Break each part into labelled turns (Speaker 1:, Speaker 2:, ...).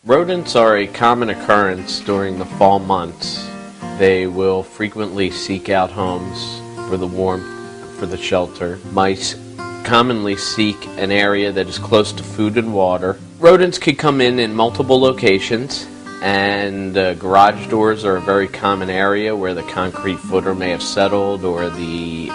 Speaker 1: Rodents are a common occurrence during the fall months. They will frequently seek out homes for the warmth, for the shelter. Mice commonly seek an area that is close to food and water. Rodents could come in multiple locations, and garage doors are a very common area where the concrete footer may have settled or the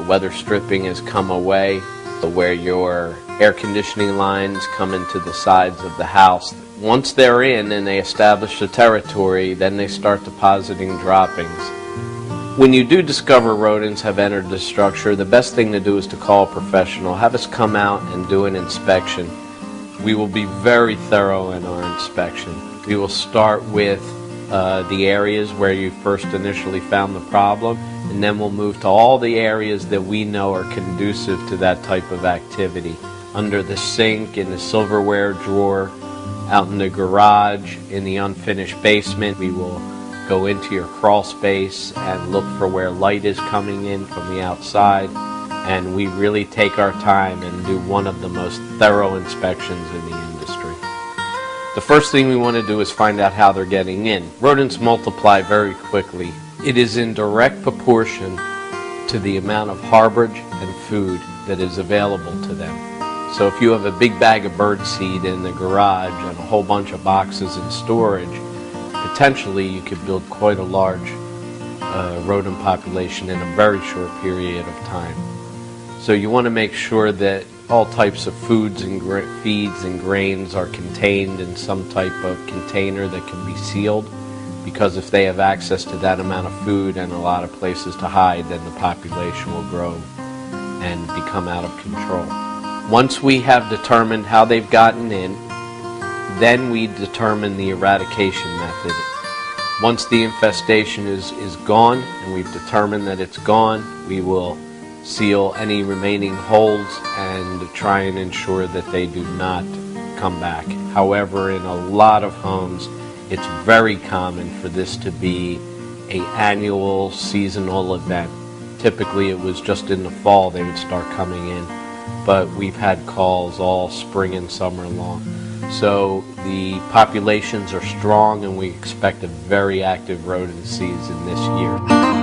Speaker 1: weather stripping has come away, where your air conditioning lines come into the sides of the house. Once they're in and they establish the territory, then they start depositing droppings. When you do discover rodents have entered the structure, the best thing to do is to call a professional. Have us come out and do an inspection. We will be very thorough in our inspection. We will start with the areas where you first initially found the problem, and then we'll move to all the areas that we know are conducive to that type of activity. Under the sink, in the silverware drawer, out in the garage, in the unfinished basement. We will go into your crawl space and look for where light is coming in from the outside, and we really take our time and do one of the most thorough inspections in the industry. The first thing we want to do is find out how they're getting in. Rodents multiply very quickly. It is in direct proportion to the amount of harborage and food that is available to them. So if you have a big bag of birdseed in the garage and a whole bunch of boxes in storage, potentially you could build quite a large rodent population in a very short period of time. So you want to make sure that all types of foods and feeds and grains are contained in some type of container that can be sealed, because if they have access to that amount of food and a lot of places to hide, then the population will grow and become out of control. Once we have determined how they've gotten in, then we determine the eradication method. Once the infestation is gone and we've determined that it's gone, we will seal any remaining holes and try and ensure that they do not come back. However, in a lot of homes, it's very common for this to be an annual seasonal event. Typically it was just in the fall they would start coming in, but we've had calls all spring and summer long. So the populations are strong, and we expect a very active rodent season this year.